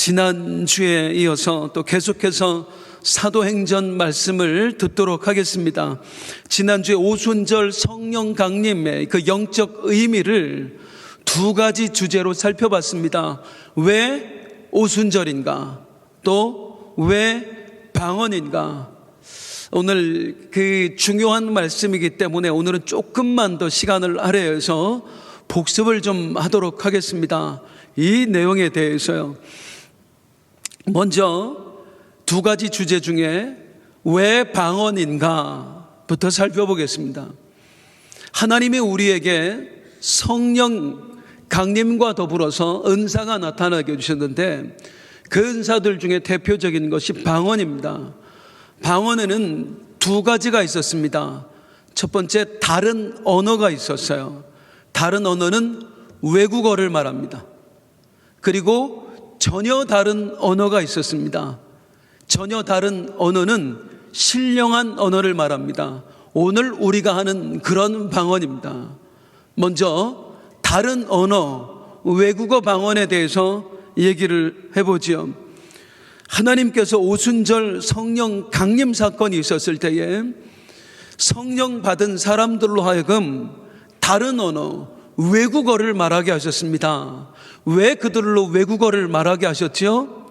지난주에 이어서 또 계속해서 사도행전 말씀을 듣도록 하겠습니다. 지난주에 오순절 성령 강림의 그 영적 의미를 두 가지 주제로 살펴봤습니다. 왜 오순절인가? 또 왜 방언인가? 오늘 그 중요한 말씀이기 때문에 오늘은 조금만 더 시간을 할애해서 복습을 좀 하도록 하겠습니다. 이 내용에 대해서요. 먼저 두 가지 주제 중에 왜 방언인가부터 살펴보겠습니다. 하나님이 우리에게 성령 강림과 더불어서 은사가 나타나게 해주셨는데 그 은사들 중에 대표적인 것이 방언입니다. 방언에는 두 가지가 있었습니다. 첫 번째, 다른 언어가 있었어요. 다른 언어는 외국어를 말합니다. 그리고 전혀 다른 언어가 있었습니다. 전혀 다른 언어는 신령한 언어를 말합니다. 오늘 우리가 하는 그런 방언입니다. 먼저 다른 언어, 외국어 방언에 대해서 얘기를 해보지요. 하나님께서 오순절 성령 강림 사건이 있었을 때에 성령 받은 사람들로 하여금 다른 언어, 외국어를 말하게 하셨습니다. 왜 그들로 외국어를 말하게 하셨지요?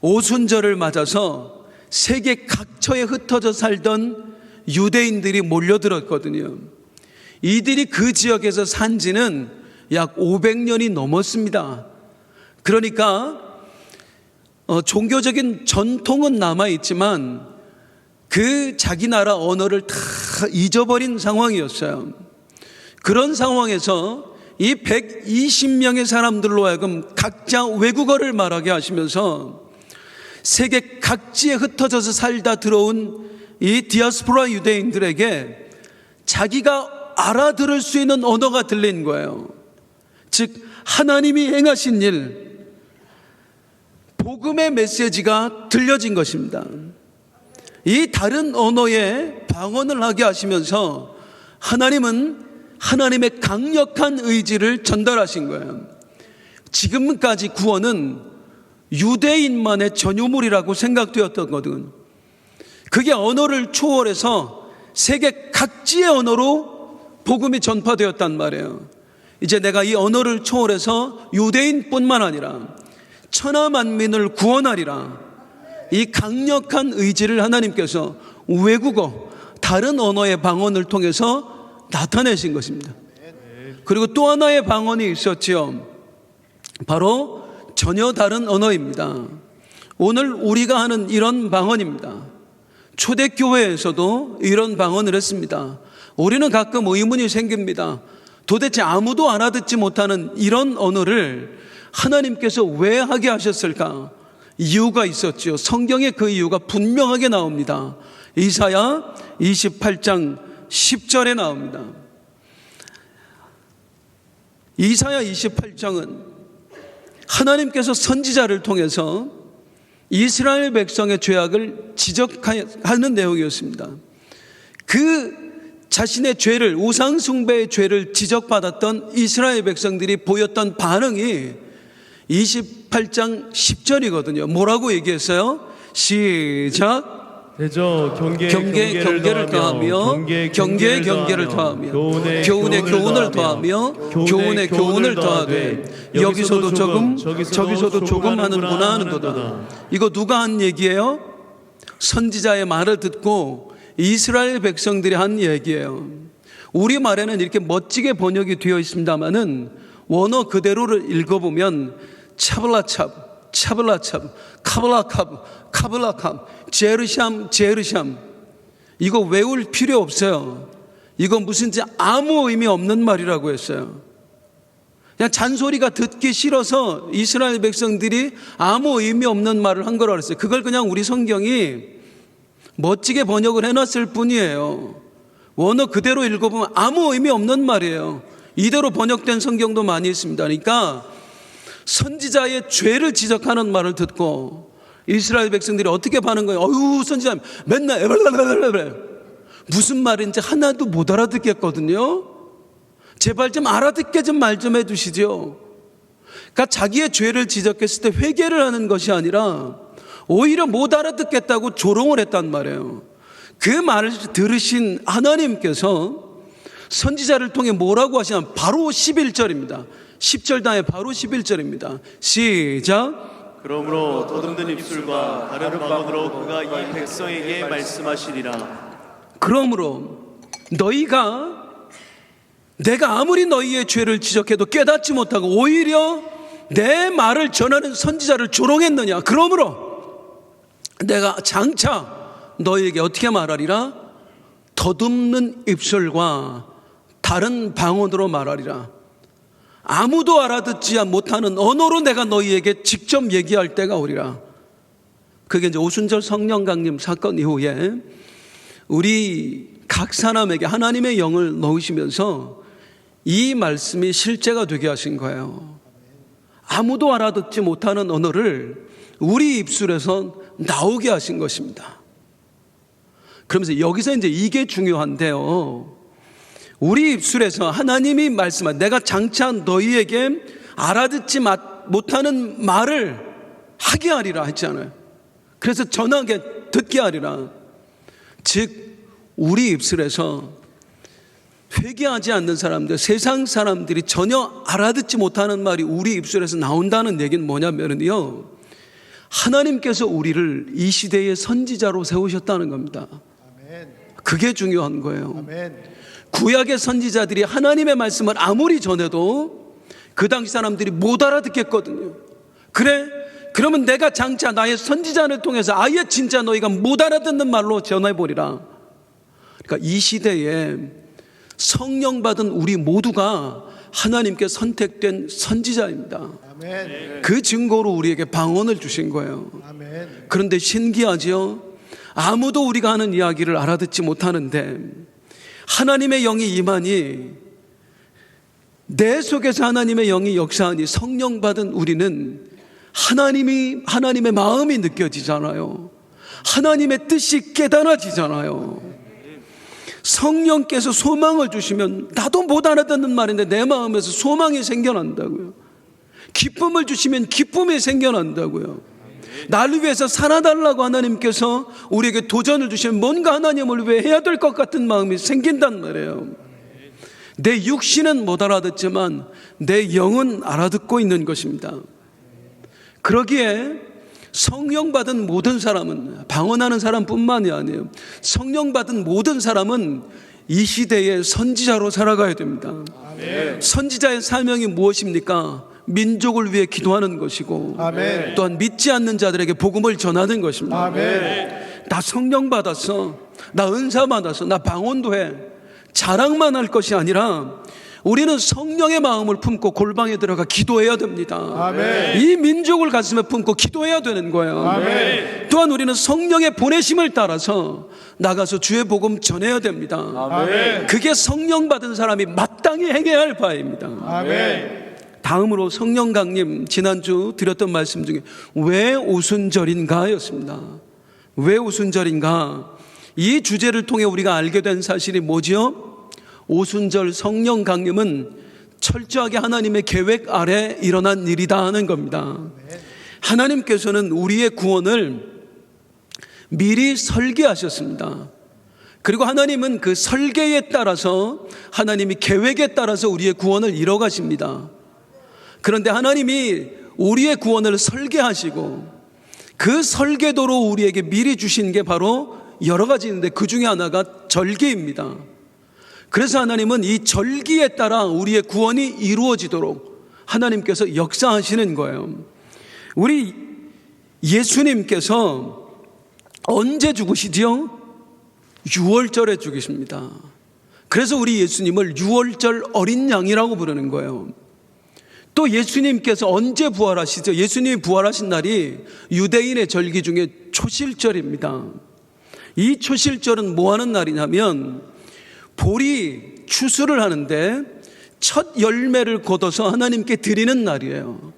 오순절을 맞아서 세계 각처에 흩어져 살던 유대인들이 몰려들었거든요. 이들이 그 지역에서 산 지는 약 500년이 넘었습니다. 그러니까 종교적인 전통은 남아있지만 그 자기 나라 언어를 다 잊어버린 상황이었어요. 그런 상황에서 이 120명의 사람들로 하여금 각자 외국어를 말하게 하시면서 세계 각지에 흩어져서 살다 들어온 이 디아스포라 유대인들에게 자기가 알아들을 수 있는 언어가 들린 거예요. 즉 하나님이 행하신 일, 복음의 메시지가 들려진 것입니다. 이 다른 언어의 방언을 하게 하시면서 하나님은 하나님의 강력한 의지를 전달하신 거예요. 지금까지 구원은 유대인만의 전유물이라고 생각되었던 거거든. 그게 언어를 초월해서 세계 각지의 언어로 복음이 전파되었단 말이에요. 이제 내가 이 언어를 초월해서 유대인뿐만 아니라 천하 만민을 구원하리라. 이 강력한 의지를 하나님께서 외국어, 다른 언어의 방언을 통해서 나타내신 것입니다. 그리고 또 하나의 방언이 있었지요. 바로 전혀 다른 언어입니다. 오늘 우리가 하는 이런 방언입니다. 초대교회에서도 이런 방언을 했습니다. 우리는 가끔 의문이 생깁니다. 도대체 아무도 알아듣지 못하는 이런 언어를 하나님께서 왜 하게 하셨을까? 이유가 있었죠. 성경에 그 이유가 분명하게 나옵니다. 이사야 28장 10절에 나옵니다. 이사야 28장은 하나님께서 선지자를 통해서 이스라엘 백성의 죄악을 지적하는 내용이었습니다. 그 자신의 죄를, 우상숭배의 죄를 지적받았던 이스라엘 백성들이 보였던 반응이 28장 10절이거든요. 뭐라고 얘기했어요? 시작. 대저 경계를 더하며 경계에 경계를 더하며 교훈에 교훈을 더하며 교훈에 교훈을 더하되 여기서도 조금 저기서도 조금 하는구나 하는도다. 이거 누가 한 얘기예요? 선지자의 말을 듣고 이스라엘 백성들이 한 얘기예요. 우리말에는 이렇게 멋지게 번역이 되어 있습니다만은 원어 그대로를 읽어보면 차블라찹, 카블라캅, 제르샴 이거 외울 필요 없어요. 이거 무슨지 아무 의미 없는 말이라고 했어요. 그냥 잔소리가 듣기 싫어서 이스라엘 백성들이 아무 의미 없는 말을 한 거라고 했어요. 그걸 그냥 우리 성경이 멋지게 번역을 해놨을 뿐이에요. 원어 그대로 읽어보면 아무 의미 없는 말이에요. 이대로 번역된 성경도 많이 있습니다. 그러니까 선지자의 죄를 지적하는 말을 듣고 이스라엘 백성들이 어떻게 반응한 거예요? 어휴, 선지자 맨날 무슨 말인지 하나도 못 알아듣겠거든요. 제발 좀 알아듣게 좀 말 좀 해주시죠. 그러니까 자기의 죄를 지적했을 때 회개를 하는 것이 아니라 오히려 못 알아듣겠다고 조롱을 했단 말이에요. 그 말을 들으신 하나님께서 선지자를 통해 뭐라고 하시냐면 바로 11절입니다. 10절 다음에 바로 11절입니다. 시작. 그러므로 더듬는 입술과 다른 방언으로 그가 이 백성에게 말씀하시리라. 그러므로 내가 아무리 너희의 죄를 지적해도 깨닫지 못하고 오히려 내 말을 전하는 선지자를 조롱했느냐. 그러므로 내가 장차 너희에게 어떻게 말하리라? 더듬는 입술과 다른 방언으로 말하리라. 아무도 알아듣지 못하는 언어로 내가 너희에게 직접 얘기할 때가 오리라. 그게 이제 오순절 성령 강림 사건 이후에 우리 각 사람에게 하나님의 영을 넣으시면서 이 말씀이 실제가 되게 하신 거예요. 아무도 알아듣지 못하는 언어를 우리 입술에서 나오게 하신 것입니다. 그러면서 여기서 이제 이게 중요한데요. 우리 입술에서 하나님이 말씀한 내가 장차 너희에게 알아듣지 못하는 말을 하게 하리라 했잖아요. 그래서 전하게 듣게 하리라. 즉 우리 입술에서 회개하지 않는 사람들, 세상 사람들이 전혀 알아듣지 못하는 말이 우리 입술에서 나온다는 얘기는 뭐냐면요, 하나님께서 우리를 이 시대의 선지자로 세우셨다는 겁니다. 그게 중요한 거예요. 구약의 선지자들이 하나님의 말씀을 아무리 전해도 그 당시 사람들이 못 알아듣겠거든요. 그래? 그러면 내가 장차 나의 선지자를 통해서 아예 진짜 너희가 못 알아듣는 말로 전해버리라. 그러니까 이 시대에 성령 받은 우리 모두가 하나님께 선택된 선지자입니다. 그 증거로 우리에게 방언을 주신 거예요. 그런데 신기하지요? 아무도 우리가 하는 이야기를 알아듣지 못하는데 하나님의 영이 임하니, 내 속에서 하나님의 영이 역사하니 성령 받은 우리는 하나님의 마음이 느껴지잖아요. 하나님의 뜻이 깨달아지잖아요. 성령께서 소망을 주시면 나도 못 알아듣는 말인데 내 마음에서 소망이 생겨난다고요. 기쁨을 주시면 기쁨이 생겨난다고요. 나를 위해서 살아달라고 하나님께서 우리에게 도전을 주시면 뭔가 하나님을 위해 해야 될 것 같은 마음이 생긴단 말이에요. 내 육신은 못 알아듣지만 내 영은 알아듣고 있는 것입니다. 그러기에 성령 받은 모든 사람은, 방언하는 사람뿐만이 아니에요, 성령 받은 모든 사람은 이 시대의 선지자로 살아가야 됩니다. 선지자의 사명이 무엇입니까? 민족을 위해 기도하는 것이고, 또한 믿지 않는 자들에게 복음을 전하는 것입니다. 나 성령 받았어, 나 은사 받았어, 나 방언도 해, 자랑만 할 것이 아니라 우리는 성령의 마음을 품고 골방에 들어가 기도해야 됩니다. 이 민족을 가슴에 품고 기도해야 되는 거예요. 또한 우리는 성령의 보내심을 따라서 나가서 주의 복음 전해야 됩니다. 그게 성령 받은 사람이 마땅히 행해야 할 바입니다. 다음으로 성령 강림, 지난주 드렸던 말씀 중에 왜 오순절인가 였습니다. 왜 오순절인가? 이 주제를 통해 우리가 알게 된 사실이 뭐죠? 오순절 성령 강림은 철저하게 하나님의 계획 아래 일어난 일이다 하는 겁니다. 하나님께서는 우리의 구원을 미리 설계하셨습니다. 그리고 하나님은 그 설계에 따라서, 하나님이 계획에 따라서 우리의 구원을 이뤄 가십니다. 그런데 하나님이 우리의 구원을 설계하시고 그 설계도로 우리에게 미리 주신 게 바로 여러 가지 있는데 그 중에 하나가 절기입니다. 그래서 하나님은 이 절기에 따라 우리의 구원이 이루어지도록 하나님께서 역사하시는 거예요. 우리 예수님께서 언제 죽으시지요? 6월절에 죽으십니다. 그래서 우리 예수님을 6월절 어린 양이라고 부르는 거예요. 또 예수님께서 언제 부활하시죠? 예수님이 부활하신 날이 유대인의 절기 중에 초실절입니다. 이 초실절은 뭐 하는 날이냐면 볼이 추수를 하는데 첫 열매를 거둬서 하나님께 드리는 날이에요.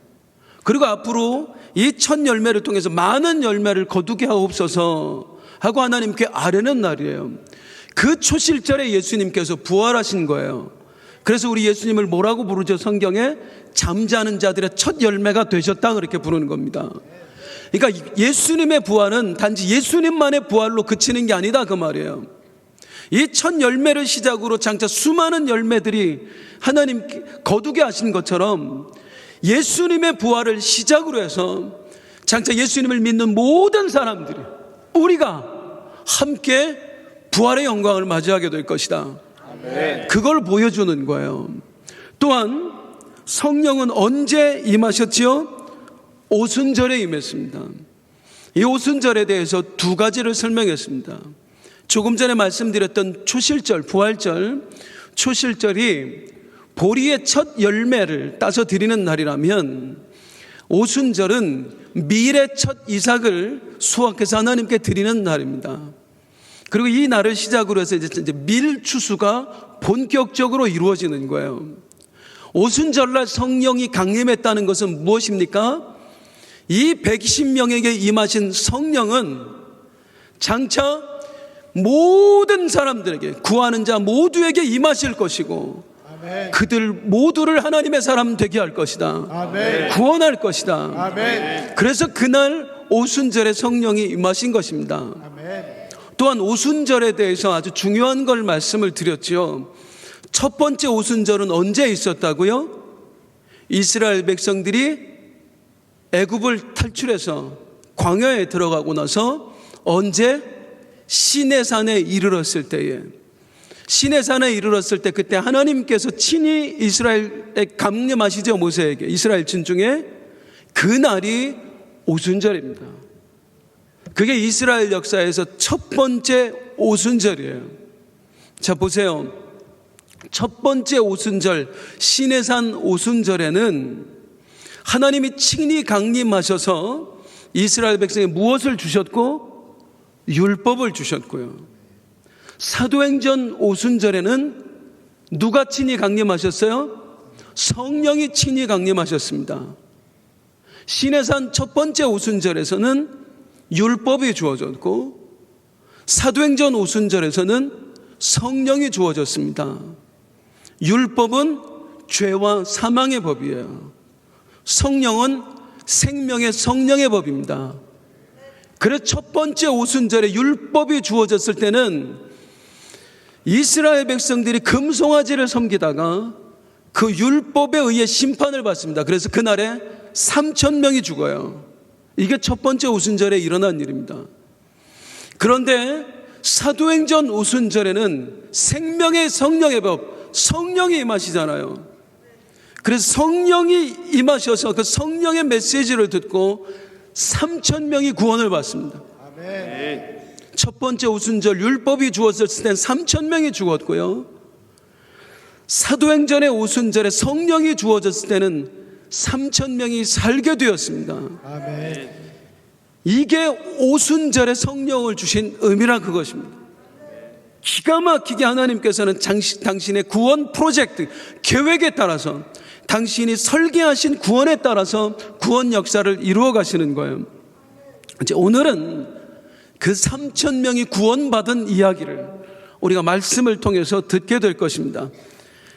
그리고 앞으로 이 첫 열매를 통해서 많은 열매를 거두게 하옵소서 하고 하나님께 아뢰는 날이에요. 그 초실절에 예수님께서 부활하신 거예요. 그래서 우리 예수님을 뭐라고 부르죠? 성경에 잠자는 자들의 첫 열매가 되셨다 그렇게 부르는 겁니다. 그러니까 예수님의 부활은 단지 예수님만의 부활로 그치는 게 아니다 그 말이에요. 이 첫 열매를 시작으로 장차 수많은 열매들이 하나님 거두게 하신 것처럼 예수님의 부활을 시작으로 해서 장차 예수님을 믿는 모든 사람들이 우리가 함께 부활의 영광을 맞이하게 될 것이다. 그걸 보여주는 거예요. 또한 성령은 언제 임하셨지요? 오순절에 임했습니다. 이 오순절에 대해서 두 가지를 설명했습니다. 조금 전에 말씀드렸던 초실절, 부활절, 초실절이 보리의 첫 열매를 따서 드리는 날이라면 오순절은 밀의 첫 이삭을 수확해서 하나님께 드리는 날입니다. 그리고 이 날을 시작으로 해서 이제 밀 추수가 본격적으로 이루어지는 거예요. 오순절날 성령이 강림했다는 것은 무엇입니까? 이 120명에게 임하신 성령은 장차 모든 사람들에게, 구하는 자 모두에게 임하실 것이고 아멘. 그들 모두를 하나님의 사람 되게 할 것이다. 아멘. 구원할 것이다. 아멘. 그래서 그날 오순절에 성령이 임하신 것입니다. 아멘. 또한 오순절에 대해서 아주 중요한 걸 말씀을 드렸죠. 첫 번째 오순절은 언제 있었다고요? 이스라엘 백성들이 애굽을 탈출해서 광야에 들어가고 나서 언제? 시내산에 이르렀을 때에, 시내산에 이르렀을 때 그때 하나님께서 친히 이스라엘에 강림하시죠. 모세에게, 이스라엘 진중에. 그날이 오순절입니다. 그게 이스라엘 역사에서 첫 번째 오순절이에요. 자, 보세요. 첫 번째 오순절, 시내산 오순절에는 하나님이 친히 강림하셔서 이스라엘 백성에 무엇을 주셨고? 율법을 주셨고요. 사도행전 오순절에는 누가 친히 강림하셨어요? 성령이 친히 강림하셨습니다. 시내산 첫 번째 오순절에서는 율법이 주어졌고, 사도행전 오순절에서는 성령이 주어졌습니다. 율법은 죄와 사망의 법이에요. 성령은 생명의 성령의 법입니다. 그래서 첫 번째 오순절에 율법이 주어졌을 때는 이스라엘 백성들이 금송아지를 섬기다가 그 율법에 의해 심판을 받습니다. 그래서 그날에 3,000명이 죽어요. 이게 첫 번째 오순절에 일어난 일입니다. 그런데 사도행전 오순절에는 생명의 성령의 법, 성령이 임하시잖아요. 그래서 성령이 임하셔서 그 성령의 메시지를 듣고 3,000명이 구원을 받습니다. 아멘. 첫 번째 오순절 율법이 주어졌을 땐 3,000명이 죽었고요. 사도행전의 오순절에 성령이 주어졌을 때는 3,000명이 살게 되었습니다. 아멘. 이게 오순절에 성령을 주신 의미라 그것입니다. 기가 막히게 하나님께서는 당신의 구원 프로젝트, 계획에 따라서, 당신이 설계하신 구원에 따라서 구원 역사를 이루어 가시는 거예요. 이제 오늘은 그 3,000명이 구원받은 이야기를 우리가 말씀을 통해서 듣게 될 것입니다.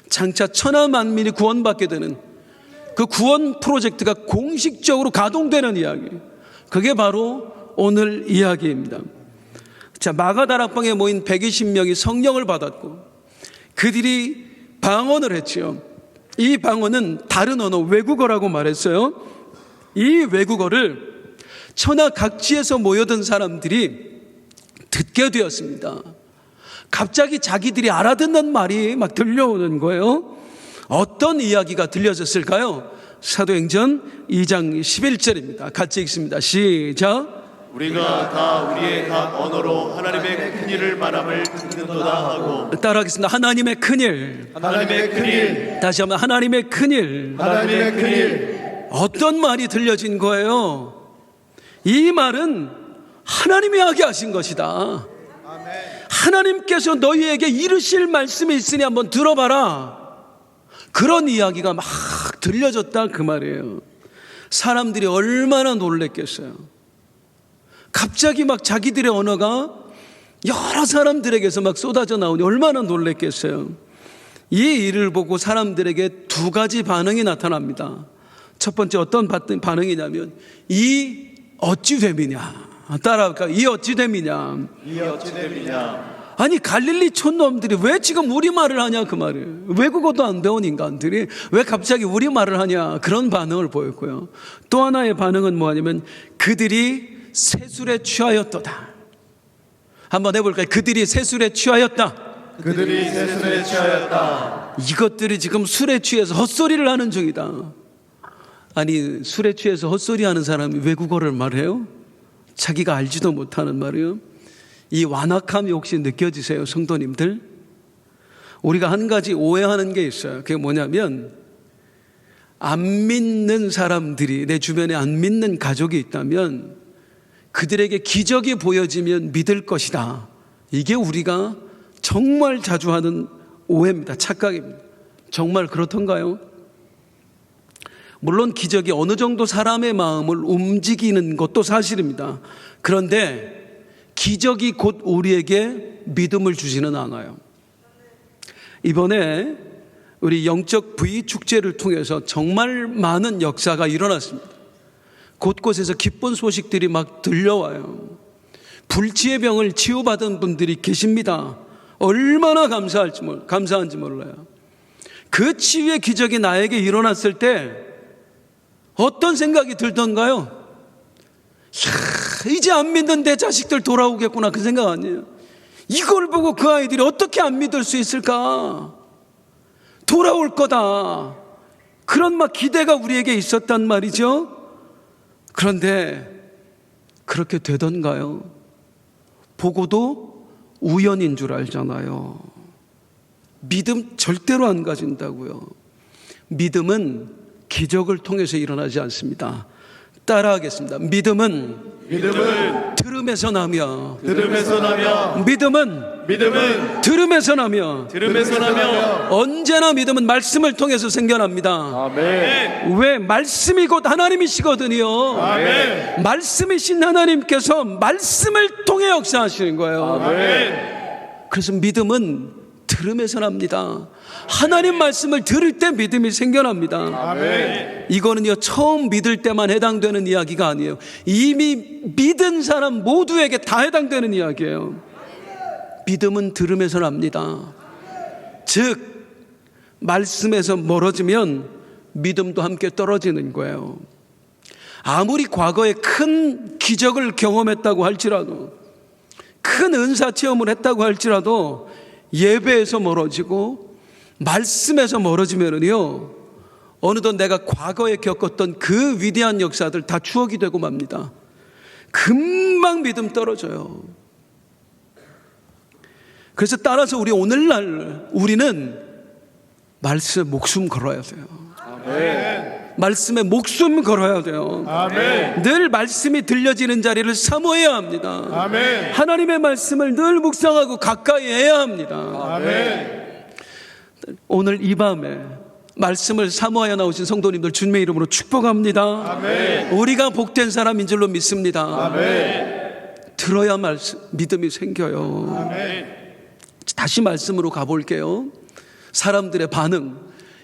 장차 천하 만민이 구원받게 되는 그 구원 프로젝트가 공식적으로 가동되는 이야기, 그게 바로 오늘 이야기입니다. 자, 마가다락방에 모인 120명이 성령을 받았고 그들이 방언을 했지요. 이 방언은 다른 언어, 외국어라고 말했어요. 이 외국어를 천하 각지에서 모여든 사람들이 듣게 되었습니다. 갑자기 자기들이 알아듣는 말이 막 들려오는 거예요. 어떤 이야기가 들려졌을까요? 사도행전 2장 11절입니다. 같이 읽습니다. 시작. 우리가 다 우리의 각 언어로 하나님의 큰 일을 말함을 듣는도다 하고. 따라하겠습니다. 하나님의 큰일. 하나님의 큰일. 다시 한번 하나님의 큰일. 하나님의 큰일. 어떤 말이 들려진 거예요? 이 말은 하나님이 하게 하신 것이다. 아멘. 하나님께서 너희에게 이르실 말씀이 있으니 한번 들어봐라. 그런 이야기가 막 들려졌다 그 말이에요. 사람들이 얼마나 놀랬겠어요. 갑자기 막 자기들의 언어가 여러 사람들에게서 막 쏟아져 나오니 얼마나 놀랬겠어요. 이 일을 보고 사람들에게 두 가지 반응이 나타납니다. 첫 번째 어떤 반응이냐면 이 어찌 됨이냐. 따라할까? 이 어찌 됨이냐. 이 어찌 됨이냐. 아니 갈릴리 촌놈들이 왜 지금 우리말을 하냐 그 말을. 외국어도 안 배운 인간들이 왜 갑자기 우리말을 하냐 그런 반응을 보였고요. 또 하나의 반응은 뭐냐면 그들이 세술에 취하였도다. 한번 해볼까요? 그들이 세술에 취하였다. 그들이 세술에 취하였다. 이것들이 지금 술에 취해서 헛소리를 하는 중이다. 아니 술에 취해서 헛소리 하는 사람이 외국어를 말해요? 자기가 알지도 못하는 말이요. 이 완악함이 혹시 느껴지세요, 성도님들? 우리가 한 가지 오해하는 게 있어요. 그게 뭐냐면 안 믿는 사람들이, 내 주변에 안 믿는 가족이 있다면 그들에게 기적이 보여지면 믿을 것이다. 이게 우리가 정말 자주 하는 오해입니다. 착각입니다. 정말 그렇던가요? 물론 기적이 어느 정도 사람의 마음을 움직이는 것도 사실입니다. 그런데 기적이 곧 우리에게 믿음을 주지는 않아요. 이번에 우리 영적 V축제를 통해서 정말 많은 역사가 일어났습니다. 곳곳에서 기쁜 소식들이 막 들려와요. 불치의 병을 치유받은 분들이 계십니다. 얼마나 감사한지 몰라요. 그 치유의 기적이 나에게 일어났을 때 어떤 생각이 들던가요? 이제 안 믿는 내 자식들 돌아오겠구나 그 생각 아니에요. 이걸 보고 그 아이들이 어떻게 안 믿을 수 있을까? 돌아올 거다. 그런 막 기대가 우리에게 있었단 말이죠. 그런데 그렇게 되던가요? 보고도 우연인 줄 알잖아요. 믿음 절대로 안 가진다고요. 믿음은 기적을 통해서 일어나지 않습니다. 따라하겠습니다. 믿음은 들음에서 나며 믿음은 들음에서 나며 언제나 믿음은 말씀을 통해서 생겨납니다. 아멘. 왜? 말씀이 곧 하나님이시거든요. 아멘. 말씀이신 하나님께서 말씀을 통해 역사하시는 거예요. 아멘. 그래서 믿음은 들음에서 납니다. 하나님 말씀을 들을 때 믿음이 생겨납니다. 아멘. 이거는요 처음 믿을 때만 해당되는 이야기가 아니에요. 이미 믿은 사람 모두에게 다 해당되는 이야기예요. 믿음은 들음에서 납니다. 즉 말씀에서 멀어지면 믿음도 함께 떨어지는 거예요. 아무리 과거에 큰 기적을 경험했다고 할지라도, 큰 은사 체험을 했다고 할지라도 예배에서 멀어지고 말씀에서 멀어지면은요 어느덧 내가 과거에 겪었던 그 위대한 역사들 다 추억이 되고 맙니다. 금방 믿음 떨어져요. 그래서 따라서 우리 오늘날 우리는 말씀에 목숨 걸어야 돼요. 아멘. 말씀에 목숨 걸어야 돼요. 아멘. 늘 말씀이 들려지는 자리를 사모해야 합니다. 아멘. 하나님의 말씀을 늘 묵상하고 가까이 해야 합니다. 아멘. 오늘 이 밤에 말씀을 사모하여 나오신 성도님들 주님의 이름으로 축복합니다. 아멘. 우리가 복된 사람인 줄로 믿습니다. 아멘. 들어야 믿음이 생겨요. 아멘. 다시 말씀으로 가볼게요. 사람들의 반응,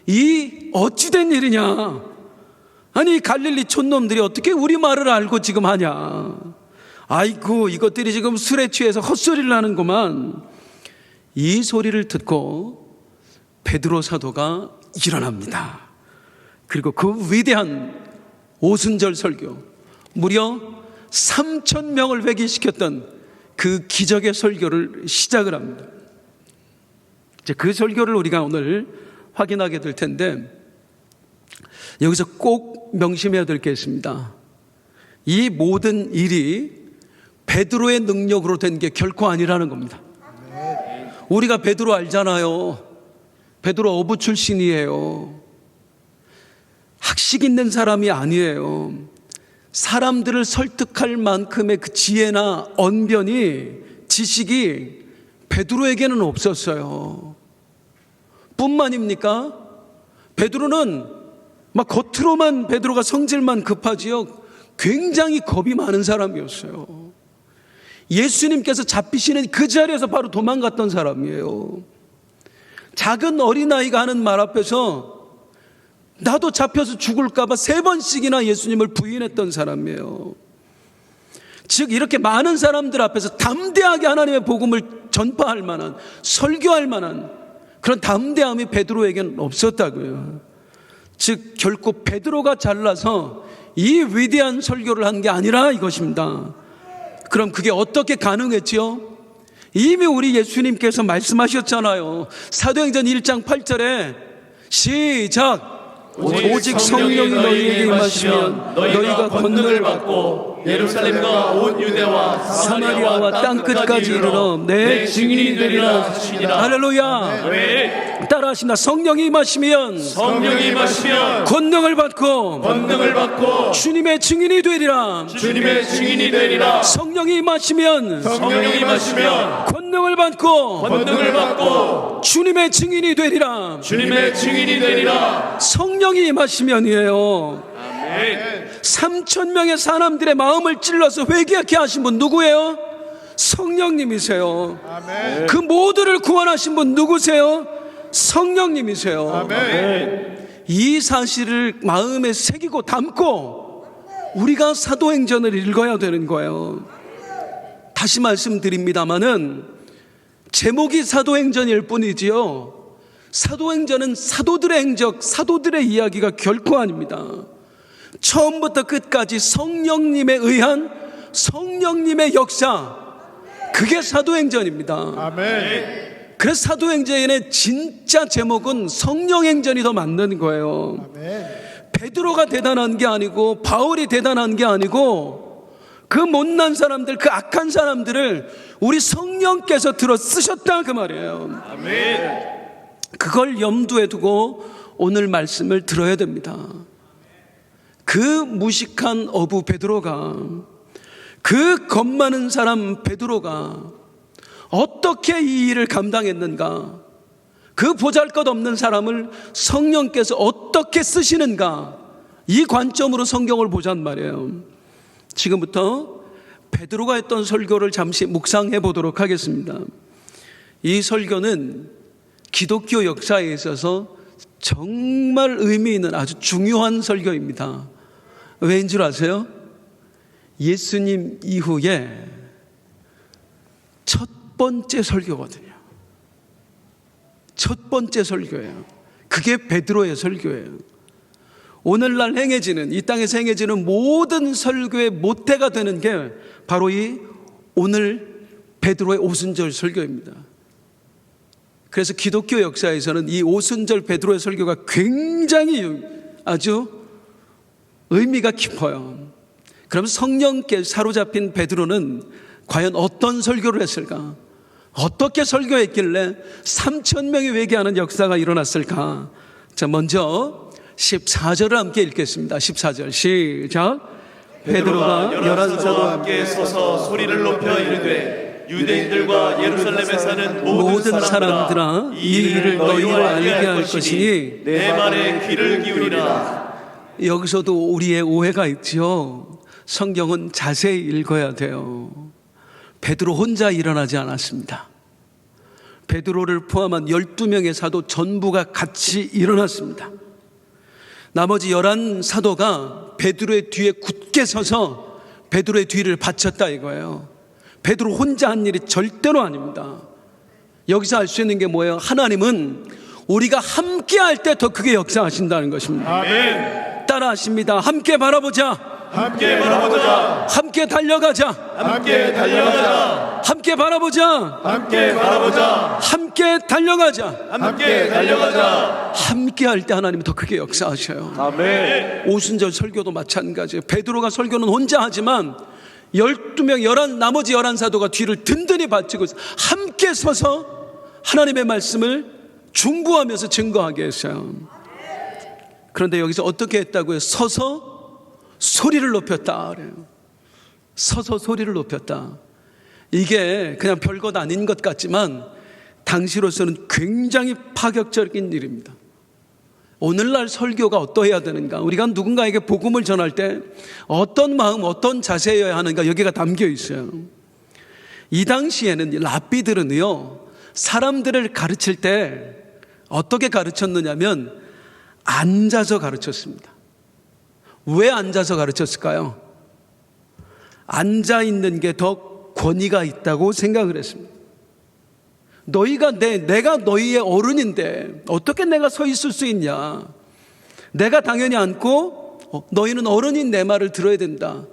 이 어찌된 일이냐? 아니 갈릴리 촌놈들이 어떻게 우리 말을 알고 지금 하냐? 아이고 이것들이 지금 술에 취해서 헛소리를 하는구만. 이 소리를 듣고 베드로 사도가 일어납니다. 그리고 그 위대한 오순절 설교, 무려 3,000명을 회개시켰던 그 기적의 설교를 시작을 합니다. 이제 그 설교를 우리가 오늘 확인하게 될 텐데, 여기서 꼭 명심해야 될 게 있습니다. 이 모든 일이 베드로의 능력으로 된 게 결코 아니라는 겁니다. 우리가 베드로 알잖아요. 베드로 어부 출신이에요. 학식 있는 사람이 아니에요. 사람들을 설득할 만큼의 그 지혜나 언변이, 지식이 베드로에게는 없었어요. 뿐만입니까? 베드로는 막 겉으로만 베드로가 성질만 급하지요, 굉장히 겁이 많은 사람이었어요. 예수님께서 잡히시는 그 자리에서 바로 도망갔던 사람이에요. 작은 어린아이가 하는 말 앞에서 나도 잡혀서 죽을까 봐 3번씩이나 예수님을 부인했던 사람이에요. 즉 이렇게 많은 사람들 앞에서 담대하게 하나님의 복음을 전파할 만한, 설교할 만한 그런 담대함이 베드로에게는 없었다고요. 즉 결코 베드로가 잘나서 이 위대한 설교를 한 게 아니라 이것입니다. 그럼 그게 어떻게 가능했지요? 이미 우리 예수님께서 말씀하셨잖아요. 사도행전 1장 8절에 시작! 오직 성령이 너희에게 임하시면 너희가 권능을 받고 예루살렘과 온 유대와 사마리아와 땅끝까지 이르러 내 증인이 되리라 하시니라. 할렐루야. 네. 따라하신다. 성령이 임하시면 성령이 임하시면 권능을 받고 권능을 받고 주님의 증인이 되리라. 주님의 증인이 되리라. 성령이 임하시면 성령이 임하시면 권능을 받고 권능을 받고 주님의 증인이 되리라. 주님의 증인이 되리라. 성령이 임하시면이에요. 아멘. 3,000명의 사람들의 마음을 찔러서 회개하게 하신 분 누구예요? 성령님이세요. 아멘. 그 모두를 구원하신 분 누구세요? 성령님이세요. 아멘. 이 사실을 마음에 새기고 담고 우리가 사도행전을 읽어야 되는 거예요. 다시 말씀드립니다마는 제목이 사도행전일 뿐이지요, 사도행전은 사도들의 행적, 사도들의 이야기가 결코 아닙니다. 처음부터 끝까지 성령님에 의한 성령님의 역사, 그게 사도행전입니다. 아멘. 그래서 사도행전의 진짜 제목은 성령행전이 더 맞는 거예요. 아멘. 베드로가 대단한 게 아니고 바울이 대단한 게 아니고 그 못난 사람들, 그 악한 사람들을 우리 성령께서 들어 쓰셨다 그 말이에요. 아멘. 그걸 염두에 두고 오늘 말씀을 들어야 됩니다. 그 무식한 어부 베드로가, 그 겁 많은 사람 베드로가 어떻게 이 일을 감당했는가, 그 보잘것없는 사람을 성령께서 어떻게 쓰시는가, 이 관점으로 성경을 보잔 말이에요. 지금부터 베드로가 했던 설교를 잠시 묵상해 보도록 하겠습니다. 이 설교는 기독교 역사에 있어서 정말 의미 있는 아주 중요한 설교입니다. 왜인 줄 아세요? 예수님 이후에 첫 번째 설교거든요. 첫 번째 설교예요. 그게 베드로의 설교예요. 오늘날 행해지는, 이 땅에서 행해지는 모든 설교의 모태가 되는 게 바로 이 오늘 베드로의 오순절 설교입니다. 그래서 기독교 역사에서는 이 오순절 베드로의 설교가 굉장히 아주 의미가 깊어요. 그럼 성령께 사로잡힌 베드로는 과연 어떤 설교를 했을까? 어떻게 설교했길래 3,000명이 회개하는 역사가 일어났을까? 자, 먼저 14절을 함께 읽겠습니다. 14절 시작. 베드로가 11사도와 함께 서서 소리를 높여 이르되 유대인들과 예루살렘에 사는 모든 사람들아, 이 일을 너희와 알게 할 것이니 내 말에 귀를 기울이라. 여기서도 우리의 오해가 있죠. 성경은 자세히 읽어야 돼요. 베드로 혼자 일어나지 않았습니다. 베드로를 포함한 12명의 사도 전부가 같이 일어났습니다. 나머지 11사도가 베드로의 뒤에 굳게 서서 베드로의 뒤를 바쳤다 이거예요. 베드로 혼자 한 일이 절대로 아닙니다. 여기서 알 수 있는 게 뭐예요? 하나님은 우리가 함께 할 때 더 크게 역사하신다는 것입니다. 아멘. 따라 하십니다. 함께 바라보자. 함께 바라보자. 함께 달려가자. 함께 달려가자. 함께 바라보자. 함께 바라보자. 함께 달려가자. 함께 달려가자. 함께 할 때 하나님이 더 크게 역사하셔요. 아멘. 오순절 설교도 마찬가지예요. 베드로가 설교는 혼자 하지만 12명, 나머지 11사도가 뒤를 든든히 받치고 함께 서서 하나님의 말씀을 중보하면서 증거하게 했어요. 그런데 여기서 어떻게 했다고요? 서서 소리를 높였다 그래요. 서서 소리를 높였다. 이게 그냥 별것 아닌 것 같지만 당시로서는 굉장히 파격적인 일입니다. 오늘날 설교가 어떠해야 되는가, 우리가 누군가에게 복음을 전할 때 어떤 마음, 어떤 자세여야 하는가, 여기가 담겨 있어요. 이 당시에는 랍비들은요, 사람들을 가르칠 때 어떻게 가르쳤느냐면 앉아서 가르쳤습니다. 왜 앉아서 가르쳤을까요? 앉아 있는 게 더 권위가 있다고 생각을 했습니다. 내가 너희의 어른인데 어떻게 내가 서 있을 수 있냐? 내가 당연히 앉고 너희는 어른인 내 말을 들어야 된다.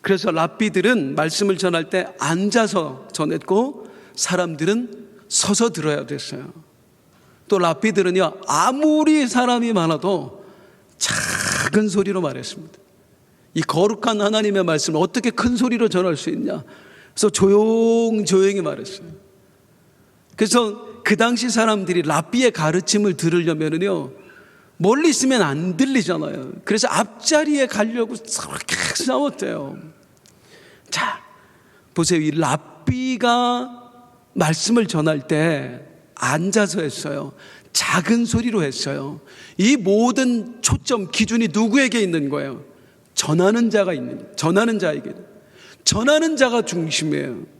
그래서 랍비들은 말씀을 전할 때 앉아서 전했고 사람들은 서서 들어야 됐어요. 또 랍비들은요, 아무리 사람이 많아도 작은 소리로 말했습니다. 이 거룩한 하나님의 말씀을 어떻게 큰 소리로 전할 수 있냐? 그래서 조용히 말했어요. 그래서 그 당시 사람들이 랍비의 가르침을 들으려면요, 멀리 있으면 안 들리잖아요. 그래서 앞자리에 가려고 그렇게 싸웠대요. 자, 보세요. 이 랍비가 말씀을 전할 때 앉아서 했어요. 작은 소리로 했어요. 이 모든 초점 기준이 누구에게 있는 거예요? 전하는 자에게. 전하는 자가 중심이에요.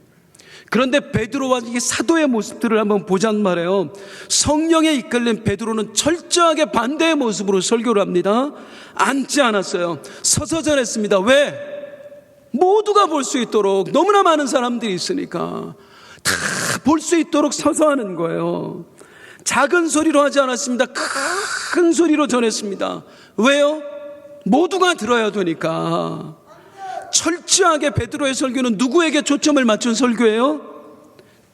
그런데 베드로와 이 사도의 모습들을 한번 보자는 말이에요. 성령에 이끌린 베드로는 철저하게 반대의 모습으로 설교를 합니다. 앉지 않았어요. 서서 전했습니다. 왜? 모두가 볼 수 있도록, 너무나 많은 사람들이 있으니까 다 볼 수 있도록 서서 하는 거예요. 작은 소리로 하지 않았습니다. 큰 소리로 전했습니다. 왜요? 모두가 들어야 되니까. 철저하게 베드로의 설교는 누구에게 초점을 맞춘 설교예요?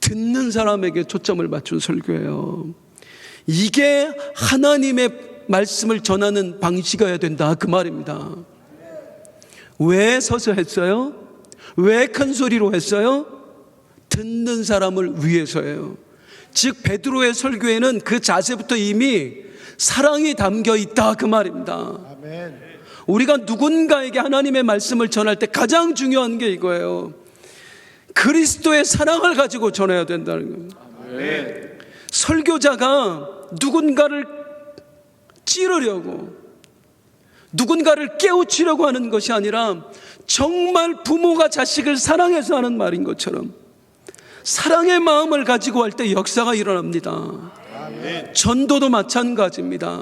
듣는 사람에게 초점을 맞춘 설교예요. 이게 하나님의 말씀을 전하는 방식이어야 된다, 그 말입니다. 왜 서서 했어요? 왜 큰 소리로 했어요? 듣는 사람을 위해서예요. 즉 베드로의 설교에는 그 자세부터 이미 사랑이 담겨 있다, 그 말입니다. 아멘. 우리가 누군가에게 하나님의 말씀을 전할 때 가장 중요한 게 이거예요. 그리스도의 사랑을 가지고 전해야 된다는 거예요. 아멘. 설교자가 누군가를 찌르려고, 누군가를 깨우치려고 하는 것이 아니라 정말 부모가 자식을 사랑해서 하는 말인 것처럼 사랑의 마음을 가지고 할 때 역사가 일어납니다. 아멘. 전도도 마찬가지입니다.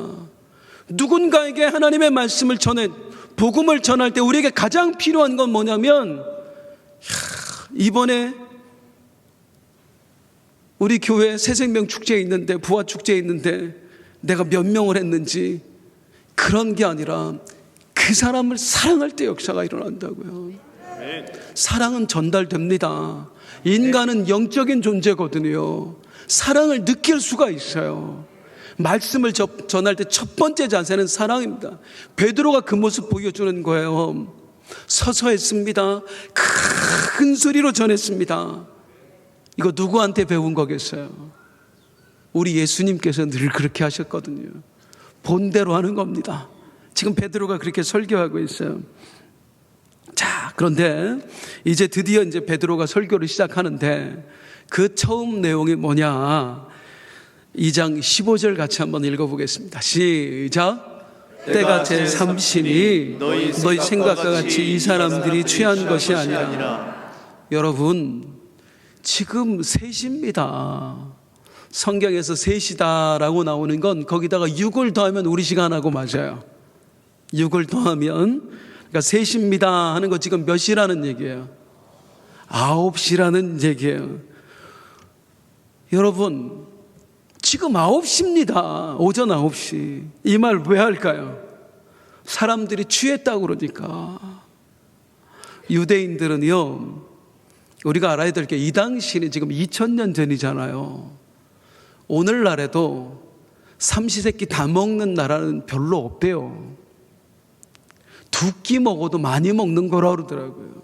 누군가에게 하나님의 말씀을 복음을 전할 때 우리에게 가장 필요한 건 뭐냐면, 이번에 우리 교회 새생명 축제에 있는데, 부활 축제에 있는데 내가 몇 명을 했는지 그런 게 아니라 그 사람을 사랑할 때 역사가 일어난다고요. 사랑은 전달됩니다. 인간은 영적인 존재거든요. 사랑을 느낄 수가 있어요. 말씀을 전할 때 첫 번째 자세는 사랑입니다. 베드로가 그 모습 보여주는 거예요. 서서 했습니다. 큰 소리로 전했습니다. 이거 누구한테 배운 거겠어요? 우리 예수님께서 늘 그렇게 하셨거든요. 본대로 하는 겁니다. 지금 베드로가 그렇게 설교하고 있어요. 자, 그런데 이제 드디어 베드로가 설교를 시작하는데 그 처음 내용이 뭐냐? 2장 15절 같이 한번 읽어보겠습니다. 시작. 때가 제3시니 너희 생각과 같이 이 사람들이 취한 것이 아니라. 여러분, 지금 3시입니다. 성경에서 3시다라고 나오는 건 거기다가 6을 더하면 우리 시간하고 맞아요. 6을 더하면, 그러니까 3시입니다 하는 거 지금 몇 시라는 얘기예요? 9시라는 얘기예요. 여러분, 지금 9시입니다. 오전 9시. 이 말 왜 할까요? 사람들이 취했다고 그러니까. 유대인들은요, 우리가 알아야 될 게 이 당시는 지금 2000년 전이잖아요. 오늘날에도 삼시세끼 다 먹는 나라는 별로 없대요. 2끼 먹어도 많이 먹는 거라 그러더라고요.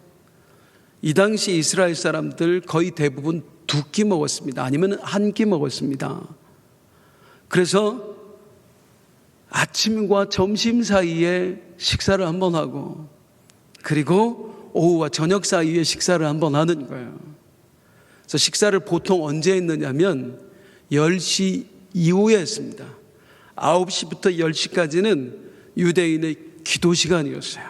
이 당시 이스라엘 사람들 거의 대부분 2끼 먹었습니다. 아니면 1끼 먹었습니다. 그래서 아침과 점심 사이에 식사를 한번 하고, 그리고 오후와 저녁 사이에 식사를 한번 하는 거예요. 그래서 식사를 보통 언제 했느냐면 10시 이후에 했습니다. 9시부터 10시까지는 유대인의 기도 시간이었어요.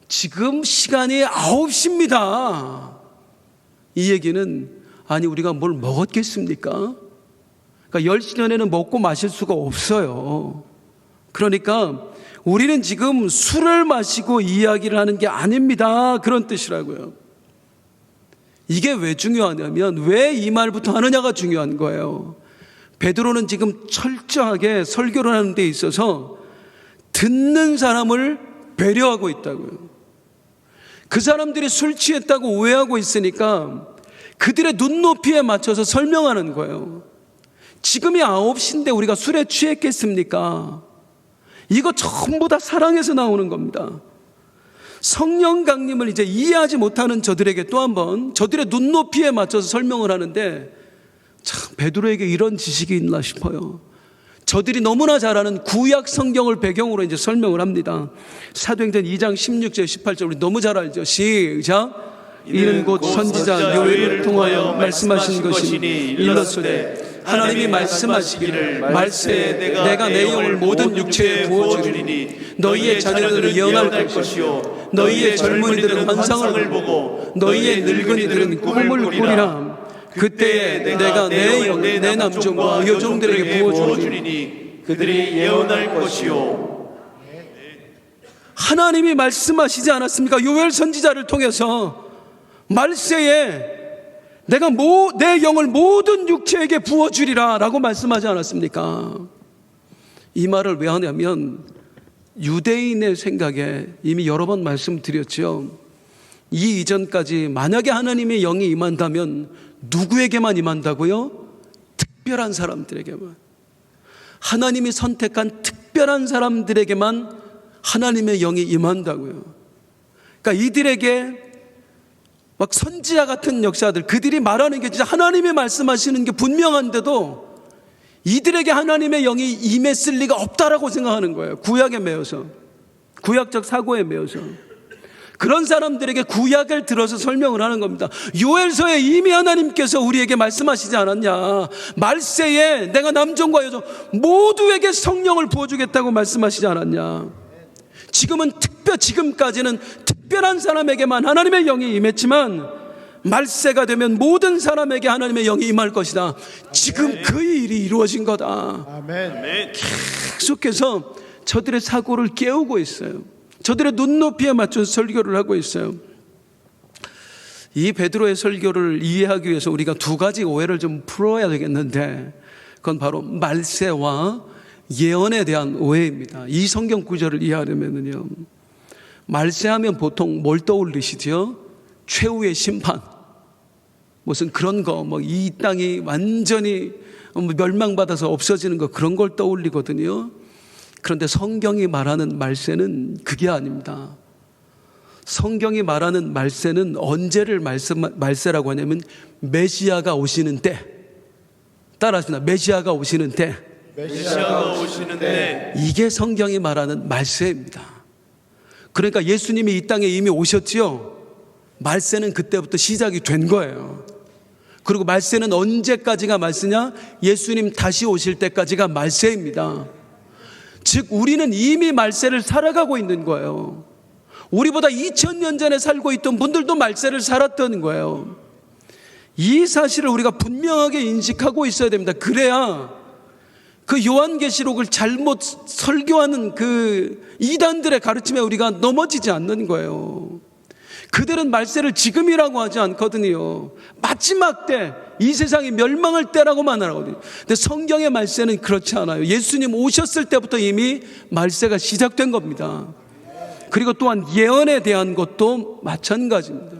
지금 시간이 9시입니다. 이 얘기는, 아니 우리가 뭘 먹었겠습니까? 그러니까 그러니까 열시년에는 먹고 마실 수가 없어요. 그러니까 우리는 지금 술을 마시고 이야기를 하는 게 아닙니다. 그런 뜻이라고요. 이게 왜 중요하냐면 왜 이 말부터 하느냐가 중요한 거예요. 베드로는 지금 철저하게 설교를 하는 데 있어서 듣는 사람을 배려하고 있다고요. 그 사람들이 술 취했다고 오해하고 있으니까 그들의 눈높이에 맞춰서 설명하는 거예요. 지금이 9시인데 우리가 술에 취했겠습니까? 이거 전부 다 사랑에서 나오는 겁니다. 성령 강림을 이제 이해하지 못하는 저들에게 또 한번 저들의 눈높이에 맞춰서 설명을 하는데 참 베드로에게 이런 지식이 있나 싶어요. 저들이 너무나 잘 아는 구약 성경을 배경으로 이제 설명을 합니다. 사도행전 2장 16절 18절 우리 너무 잘 알죠. 시작. 이는 곧 선지자 요엘을 통하여 말씀하신 것이니 일렀으되 하나님이 말씀하시기를 말세에 내가 내 영을 모든 육체에 부어주리니 너희의 자녀들은 예언할 것이요 너희의 젊은이들은 환상을 보고 너희의 늙은이들은 꿈을 꾸리라. 그때에 내가 내 영을 내 남종과 여종들에게 부어주리니 그들이 예언할 것이요. 하나님이 말씀하시지 않았습니까? 요엘 선지자를 통해서 말세에 내가 내 영을 모든 육체에게 부어주리라 라고 말씀하지 않았습니까? 이 말을 왜 하냐면 유대인의 생각에 이미 여러 번 말씀드렸죠. 이 이전까지 만약에 하나님의 영이 임한다면 누구에게만 임한다고요? 특별한 사람들에게만. 하나님이 선택한 특별한 사람들에게만 하나님의 영이 임한다고요. 그러니까 이들에게 막 선지자 같은 역사들, 그들이 말하는 게 진짜 하나님이 말씀하시는 게 분명한데도 이들에게 하나님의 영이 임했을 리가 없다라고 생각하는 거예요. 구약에 매여서, 구약적 사고에 매여서. 그런 사람들에게 구약을 들어서 설명을 하는 겁니다. 요엘서에 이미 하나님께서 우리에게 말씀하시지 않았냐. 말세에 내가 남종과 여종 모두에게 성령을 부어주겠다고 말씀하시지 않았냐. 지금까지는 특별한 사람에게만 하나님의 영이 임했지만 말세가 되면 모든 사람에게 하나님의 영이 임할 것이다. 지금 그 일이 이루어진 거다. 아멘. 계속해서 저들의 사고를 깨우고 있어요. 저들의 눈높이에 맞춰서 설교를 하고 있어요. 이 베드로의 설교를 이해하기 위해서 우리가 두 가지 오해를 좀 풀어야 되겠는데 그건 바로 말세와 예언에 대한 오해입니다. 이 성경 구절을 이해하려면요, 말세하면 보통 뭘 떠올리시죠? 최후의 심판, 무슨 그런 거, 뭐 이 땅이 완전히 멸망받아서 없어지는 거, 그런 걸 떠올리거든요. 그런데 성경이 말하는 말세는 그게 아닙니다. 성경이 말하는 말세는 언제를 말세라고 하냐면 메시아가 오시는 때. 따라하십니다. 메시아가 오시는 때. 메시아가 오시는데 이게 성경이 말하는 말세입니다. 그러니까 예수님이 이 땅에 이미 오셨지요. 말세는 그때부터 시작이 된 거예요. 그리고 말세는 언제까지가 말세냐? 예수님 다시 오실 때까지가 말세입니다. 즉 우리는 이미 말세를 살아가고 있는 거예요. 우리보다 2000년 전에 살고 있던 분들도 말세를 살았던 거예요. 이 사실을 우리가 분명하게 인식하고 있어야 됩니다. 그래야 그 요한계시록을 잘못 설교하는 그 이단들의 가르침에 우리가 넘어지지 않는 거예요. 그들은 말세를 지금이라고 하지 않거든요. 마지막 때, 이 세상이 멸망할 때라고만 하거든요. 근데 성경의 말세는 그렇지 않아요. 예수님 오셨을 때부터 이미 말세가 시작된 겁니다. 그리고 또한 예언에 대한 것도 마찬가지입니다.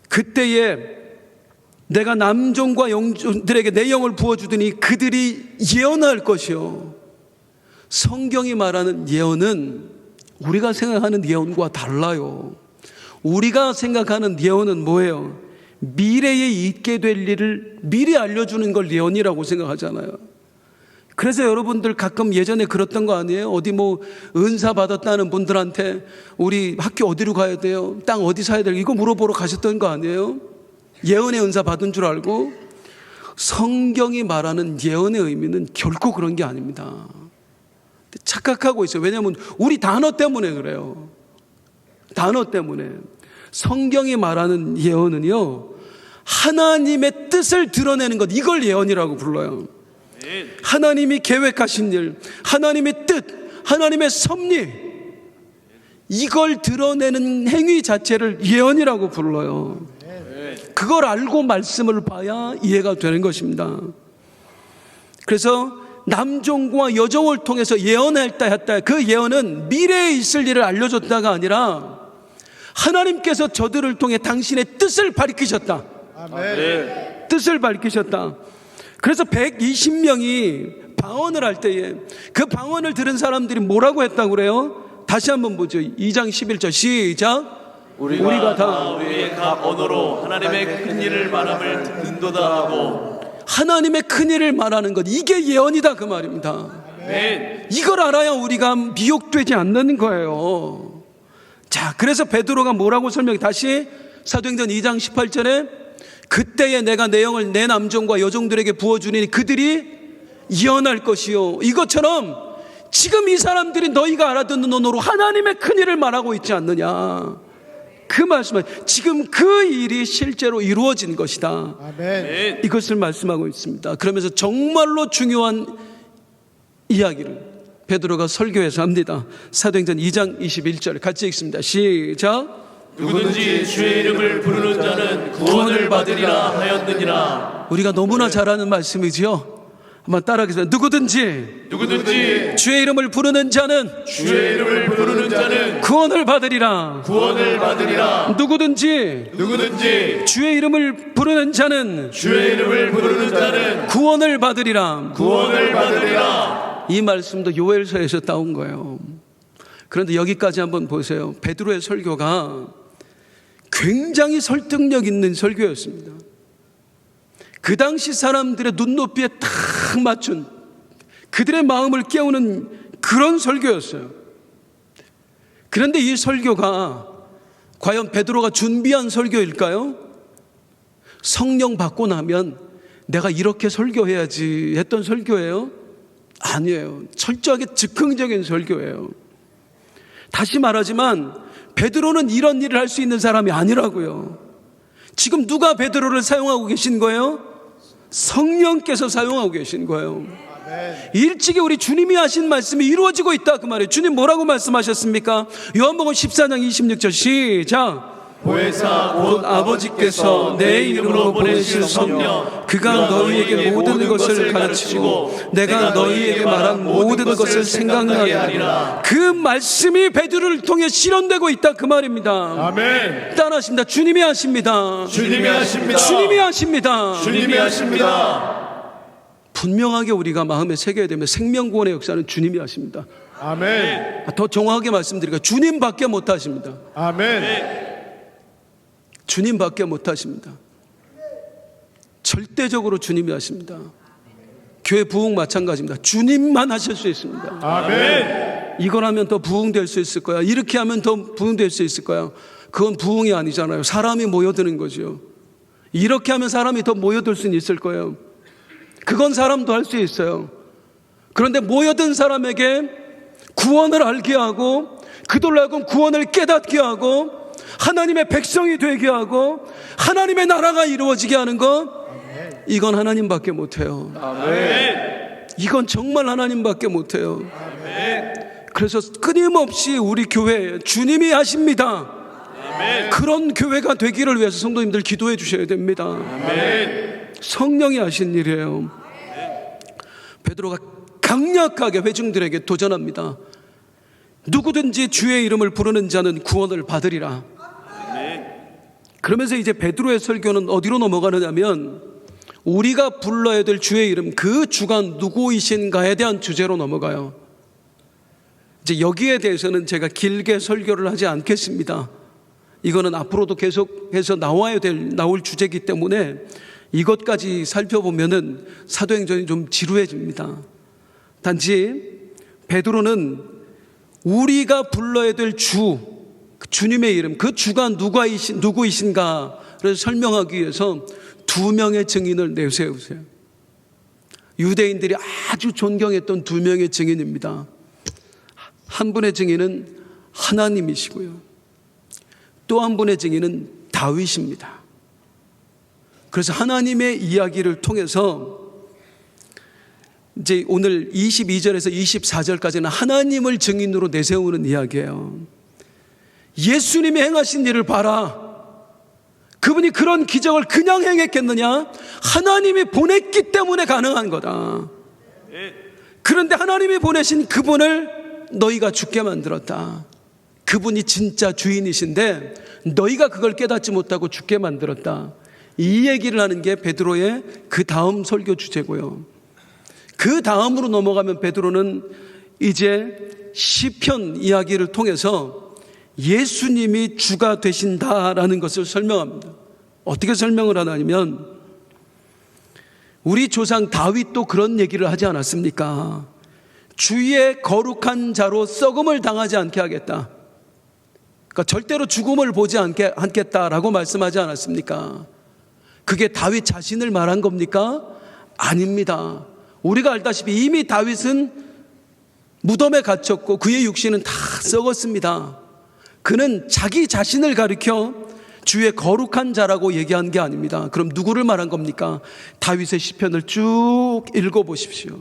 그때에 내가 남종과 영종들에게 내 영을 부어주더니 그들이 예언할 것이요. 성경이 말하는 예언은 우리가 생각하는 예언과 달라요. 우리가 생각하는 예언은 뭐예요? 미래에 있게 될 일을 미리 알려주는 걸 예언이라고 생각하잖아요. 그래서 여러분들 가끔 예전에 그랬던 거 아니에요? 어디 뭐 은사 받았다는 분들한테 우리 학교 어디로 가야 돼요? 땅 어디 사야 돼요? 이거 물어보러 가셨던 거 아니에요? 예언의 은사 받은 줄 알고. 성경이 말하는 예언의 의미는 결코 그런 게 아닙니다. 착각하고 있어요. 왜냐하면 우리 단어 때문에 그래요. 단어 때문에. 성경이 말하는 예언은요, 하나님의 뜻 뜻을 드러내는 것, 이걸 예언이라고 불러요. 하나님이 계획하신 일, 하나님의 뜻, 하나님의 섭리, 이걸 드러내는 행위 자체를 예언이라고 불러요. 그걸 알고 말씀을 봐야 이해가 되는 것입니다. 그래서 남종과 여종을 통해서 예언했다 했다, 그 예언은 미래에 있을 일을 알려줬다가 아니라 하나님께서 저들을 통해 당신의 뜻을 밝히셨다. 아멘. 뜻을 밝히셨다. 그래서 120명이 방언을 할 때에 그 방언을 들은 사람들이 뭐라고 했다고 그래요? 다시 한번 보죠. 2장 11절 시작. 우리가 다 우리의 각 언어로 하나님의 큰 일을 말함을 듣는도다 하고. 하나님의 큰 일을 말하는 것, 이게 예언이다 그 말입니다. 아멘. 이걸 알아야 우리가 미혹되지 않는 거예요. 자, 그래서 베드로가 뭐라고 설명해? 다시 사도행전 2장 18절에 그때에 내가 내 영을 내 남종과 여종들에게 부어주니 그들이 예언할 것이요. 이것처럼 지금 이 사람들이 너희가 알아듣는 언어로 하나님의 큰 일을 말하고 있지 않느냐. 그 말씀은 지금 그 일이 실제로 이루어진 것이다. 아멘. 이것을 말씀하고 있습니다. 그러면서 정말로 중요한 이야기를 베드로가 설교에서 합니다. 사도행전 2장 21절 같이 읽습니다. 시작. 누구든지 주의 이름을 부르는 자는 구원을 받으리라 하였느니라. 우리가 너무나 잘 아는 말씀이지요. 한번 따라하겠습니다. 누구든지 주의 이름을 부르는 자는 주의 이름을 부르는 자는 구원을 받으리라. 구원을 받으리라. 누구든지 주의 이름을 부르는 자는 주의 이름을 부르는 자는 구원을 받으리라. 구원을 받으리라. 이 말씀도 요엘서에서 따온 거예요. 그런데 여기까지 한번 보세요. 베드로의 설교가 굉장히 설득력 있는 설교였습니다. 그 당시 사람들의 눈높이에 딱 맞춘, 그들의 마음을 깨우는 그런 설교였어요. 그런데 이 설교가 과연 베드로가 준비한 설교일까요? 성령 받고 나면 내가 이렇게 설교해야지 했던 설교예요? 아니에요. 철저하게 즉흥적인 설교예요. 다시 말하지만 베드로는 이런 일을 할 수 있는 사람이 아니라고요. 지금 누가 베드로를 사용하고 계신 거예요? 성령께서 사용하고 계신 거예요. 일찍이 우리 주님이 하신 말씀이 이루어지고 있다 그 말이에요. 주님 뭐라고 말씀하셨습니까? 요한복음 14장 26절 시작. 보혜사 곧 아버지께서 내 이름으로 보내실 성령 그가 너희에게 모든 것을 가르치고 내가 너희에게 말한 모든 것을 생각나게 하리라. 그 말씀이 베드로를 통해 실현되고 있다 그 말입니다. 아멘. 따라하십니다. 주님이 하십니다. 주님이 하십니다. 주님이 하십니다. 주님이 하십니다. 분명하게 우리가 마음에 새겨야 되면 생명구원의 역사는 주님이 하십니다. 아멘. 더 정확하게 말씀드리니까 주님밖에 못하십니다. 아멘. 주님밖에 못하십니다. 절대적으로 주님이 하십니다. 교회 부흥 마찬가지입니다. 주님만 하실 수 있습니다. 아멘. 이걸 하면 더 부흥될 수 있을 거야. 이렇게 하면 더 부흥될 수 있을 거야. 그건 부흥이 아니잖아요. 사람이 모여드는 거죠. 이렇게 하면 사람이 더 모여들 수는 있을 거예요. 그건 사람도 할 수 있어요. 그런데 모여든 사람에게 구원을 알게 하고 그들로 하여금 구원을 깨닫게 하고 하나님의 백성이 되게 하고 하나님의 나라가 이루어지게 하는 것, 이건 하나님밖에 못해요. 이건 정말 하나님밖에 못해요. 그래서 끊임없이 우리 교회에 주님이 하십니다. 그런 교회가 되기를 위해서 성도님들 기도해 주셔야 됩니다. 성령이 하신 일이에요. 베드로가 강력하게 회중들에게 도전합니다. 누구든지 주의 이름을 부르는 자는 구원을 받으리라. 그러면서 이제 베드로의 설교는 어디로 넘어가느냐면 우리가 불러야 될 주의 이름, 그 주가 누구이신가에 대한 주제로 넘어가요. 이제 여기에 대해서는 제가 길게 설교를 하지 않겠습니다. 이거는 앞으로도 계속해서 나올 주제이기 때문에 이것까지 살펴보면은 사도행전이 좀 지루해집니다. 단지 베드로는 우리가 불러야 될 주님의 이름, 그 주가 누구이신가를 설명하기 위해서 두 명의 증인을 내세우세요. 유대인들이 아주 존경했던 두 명의 증인입니다. 한 분의 증인은 하나님이시고요. 또 한 분의 증인은 다윗입니다. 그래서 하나님의 이야기를 통해서 이제 오늘 22절에서 24절까지는 하나님을 증인으로 내세우는 이야기예요. 예수님이 행하신 일을 봐라. 그분이 그런 기적을 그냥 행했겠느냐? 하나님이 보냈기 때문에 가능한 거다. 그런데 하나님이 보내신 그분을 너희가 죽게 만들었다. 그분이 진짜 주인이신데 너희가 그걸 깨닫지 못하고 죽게 만들었다. 이 얘기를 하는 게 베드로의 그 다음 설교 주제고요. 그 다음으로 넘어가면 베드로는 이제 시편 이야기를 통해서 예수님이 주가 되신다라는 것을 설명합니다. 어떻게 설명을 하냐면 우리 조상 다윗도 그런 얘기를 하지 않았습니까? 주의 거룩한 자로 썩음을 당하지 않게 하겠다. 그러니까 절대로 죽음을 보지 않겠다라고 말씀하지 않았습니까? 그게 다윗 자신을 말한 겁니까? 아닙니다. 우리가 알다시피 이미 다윗은 무덤에 갇혔고 그의 육신은 다 썩었습니다. 그는 자기 자신을 가리켜 주의 거룩한 자라고 얘기한 게 아닙니다. 그럼 누구를 말한 겁니까? 다윗의 시편을 쭉 읽어보십시오.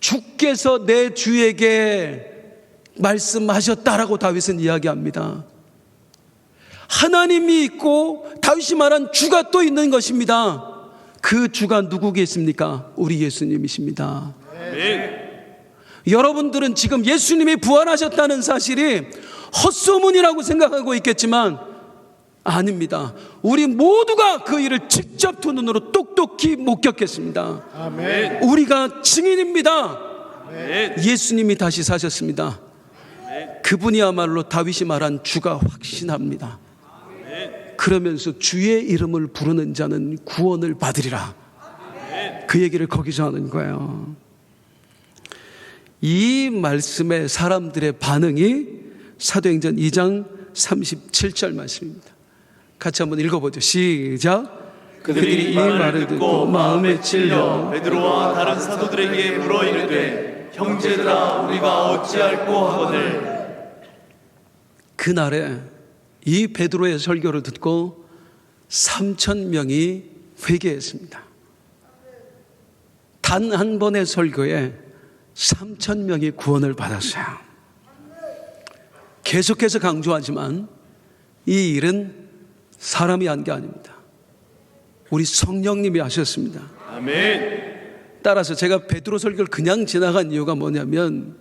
주께서 내 주에게 말씀하셨다라고 다윗은 이야기합니다. 하나님이 있고 다윗이 말한 주가 또 있는 것입니다. 그 주가 누구겠습니까? 우리 예수님이십니다. 여러분들은 지금 예수님이 부활하셨다는 사실이 헛소문이라고 생각하고 있겠지만 아닙니다. 우리 모두가 그 일을 직접 두 눈으로 똑똑히 목격했습니다. 아멘. 우리가 증인입니다. 아멘. 예수님이 다시 사셨습니다. 그분이야말로 다윗이 말한 주가 확신합니다. 그러면서 주의 이름을 부르는 자는 구원을 받으리라. 그 얘기를 거기서 하는 거예요. 이 말씀에 사람들의 반응이 사도행전 2장 37절 말씀입니다. 같이 한번 읽어보죠. 시작. 그들이 이 말을 듣고 마음에 찔려 베드로와 다른 사도들에게 물어 이르되 형제들아 우리가 어찌할꼬 하거늘. 그날에 이 베드로의 설교를 듣고 3,000명이 회개했습니다. 단 한 번의 설교에 3,000명이 구원을 받았어요. 계속해서 강조하지만 이 일은 사람이 한 게 아닙니다. 우리 성령님이 하셨습니다. 아멘. 따라서 제가 베드로 설교를 그냥 지나간 이유가 뭐냐면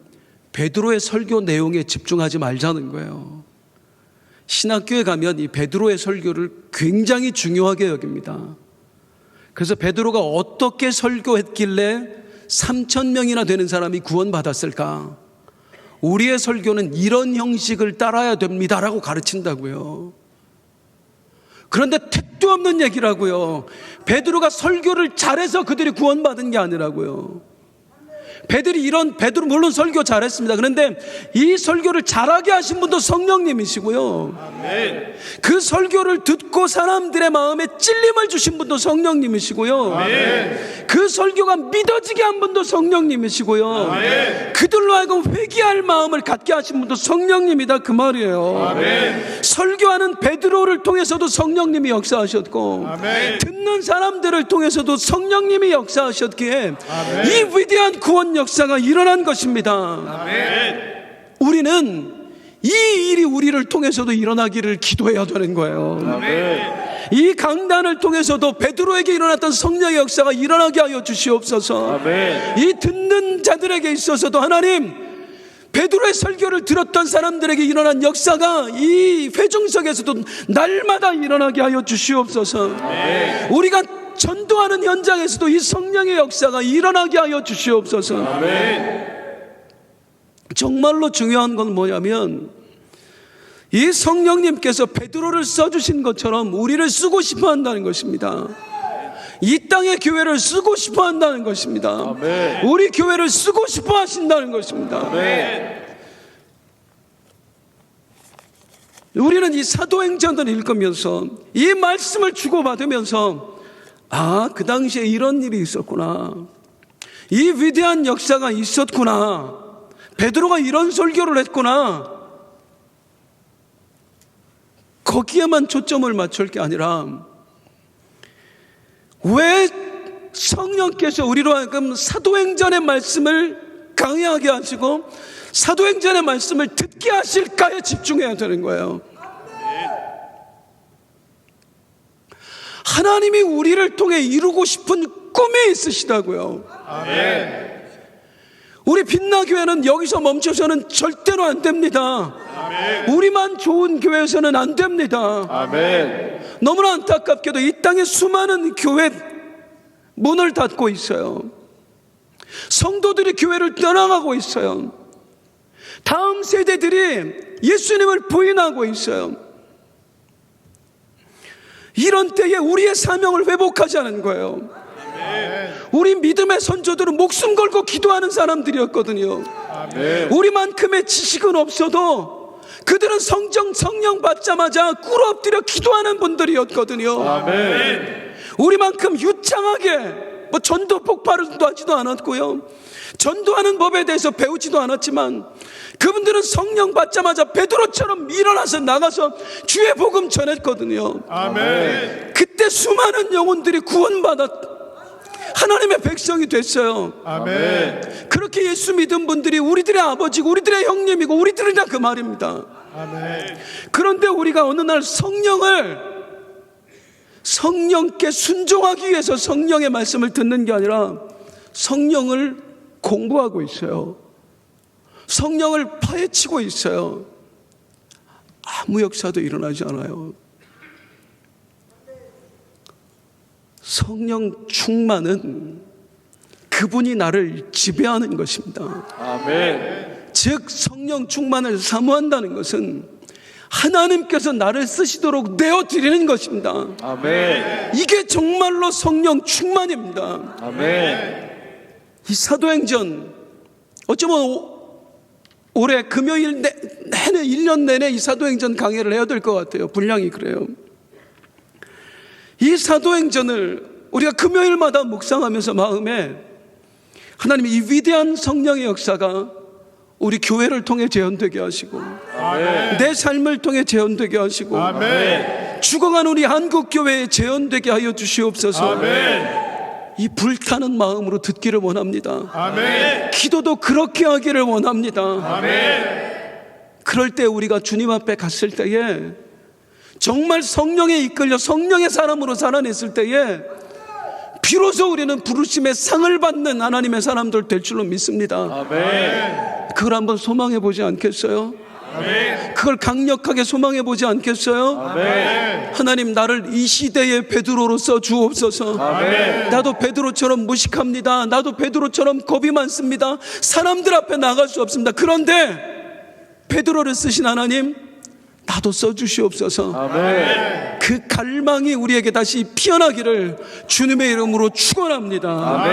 베드로의 설교 내용에 집중하지 말자는 거예요. 신학교에 가면 이 베드로의 설교를 굉장히 중요하게 여깁니다. 그래서 베드로가 어떻게 설교했길래 3,000명이나 되는 사람이 구원받았을까? 우리의 설교는 이런 형식을 따라야 됩니다라고 가르친다고요. 그런데 택도 없는 얘기라고요. 베드로가 설교를 잘해서 그들이 구원받은 게 아니라고요. 베드로 물론 설교 잘했습니다. 그런데 이 설교를 잘하게 하신 분도 성령님이시고요. 아멘. 그 설교를 듣고 사람들의 마음에 찔림을 주신 분도 성령님이시고요. 아멘. 그 설교가 믿어지게 한 분도 성령님이시고요. 아멘. 그들로 하여금 회개할 마음을 갖게 하신 분도 성령님이다 그 말이에요. 아멘. 설교하는 베드로를 통해서도 성령님이 역사하셨고 아멘. 듣는 사람들을 통해서도 성령님이 역사하셨기에 아멘. 이 위대한 구원 역사가 일어난 것입니다. 아멘. 우리는 이 일이 우리를 통해서도 일어나기를 기도해야 되는 거예요. 아멘. 이 강단을 통해서도 베드로에게 일어났던 성령의 역사가 일어나게 하여 주시옵소서. 아멘. 이 듣는 자들에게 있어서도 하나님, 베드로의 설교를 들었던 사람들에게 일어난 역사가 이 회중석에서도 날마다 일어나게 하여 주시옵소서. 아멘. 우리가 전도하는 현장에서도 이 성령의 역사가 일어나게 하여 주시옵소서. 아멘. 정말로 중요한 건 뭐냐면 이 성령님께서 베드로를 써주신 것처럼 우리를 쓰고 싶어 한다는 것입니다. 이 땅의 교회를 쓰고 싶어 한다는 것입니다. 아멘. 우리 교회를 쓰고 싶어 하신다는 것입니다. 아멘. 우리는 이 사도행전을 읽으면서 이 말씀을 주고받으면서 그 당시에 이런 일이 있었구나. 이 위대한 역사가 있었구나. 베드로가 이런 설교를 했구나. 거기에만 초점을 맞출 게 아니라 왜 성령께서 우리로 하여금 사도행전의 말씀을 강의하게 하시고 사도행전의 말씀을 듣게 하실까에 집중해야 되는 거예요. 하나님이 우리를 통해 이루고 싶은 꿈이 있으시다고요. 아멘. 우리 빛나교회는 여기서 멈춰서는 절대로 안 됩니다. 우리만 좋은 교회에서는 안 됩니다. 아멘. 너무나 안타깝게도 이 땅에 수많은 교회 문을 닫고 있어요. 성도들이 교회를 떠나가고 있어요. 다음 세대들이 예수님을 부인하고 있어요. 이런 때에 우리의 사명을 회복하자는 거예요. 우리 믿음의 선조들은 목숨 걸고 기도하는 사람들이었거든요. 우리만큼의 지식은 없어도 그들은 성령 받자마자 꿇어 엎드려 기도하는 분들이었거든요. 우리만큼 유창하게 전도 폭발도 하지도 않았고요, 전도하는 법에 대해서 배우지도 않았지만 그분들은 성령 받자마자 베드로처럼 일어나서 나가서 주의 복음 전했거든요. 그때 수많은 영혼들이 구원받아 하나님의 백성이 됐어요. 그렇게 예수 믿은 분들이 우리들의 아버지고 우리들의 형님이고 우리들이라 그 말입니다. 그런데 우리가 어느 날 성령께 순종하기 위해서 성령의 말씀을 듣는 게 아니라 성령을 공부하고 있어요. 성령을 파헤치고 있어요. 아무 역사도 일어나지 않아요. 성령 충만은 그분이 나를 지배하는 것입니다. 즉 성령 충만을 사모한다는 것은 하나님께서 나를 쓰시도록 내어드리는 것입니다. 이게 정말로 성령 충만입니다. 이 사도행전 어쩌면 올해 금요일 내내 1년 내내 이 사도행전 강의를 해야 될 것 같아요. 분량이 그래요. 이 사도행전을 우리가 금요일마다 묵상하면서 마음에 하나님이 이 위대한 성령의 역사가 우리 교회를 통해 재현되게 하시고 내 삶을 통해 재현되게 하시고 죽어간 우리 한국교회에 재현되게 하여 주시옵소서. 이 불타는 마음으로 듣기를 원합니다. 기도도 그렇게 하기를 원합니다. 그럴 때 우리가 주님 앞에 갔을 때에 정말 성령에 이끌려 성령의 사람으로 살아냈을 때에 비로소 우리는 부르심의 상을 받는 하나님의 사람들 될 줄로 믿습니다. 그걸 한번 소망해 보지 않겠어요? 그걸 강력하게 소망해 보지 않겠어요? 하나님, 나를 이 시대의 베드로로 써 주옵소서. 나도 베드로처럼 무식합니다. 나도 베드로처럼 겁이 많습니다. 사람들 앞에 나갈 수 없습니다. 그런데 베드로를 쓰신 하나님, 나도 써주시옵소서. 그 갈망이 우리에게 다시 피어나기를 주님의 이름으로 축원합니다.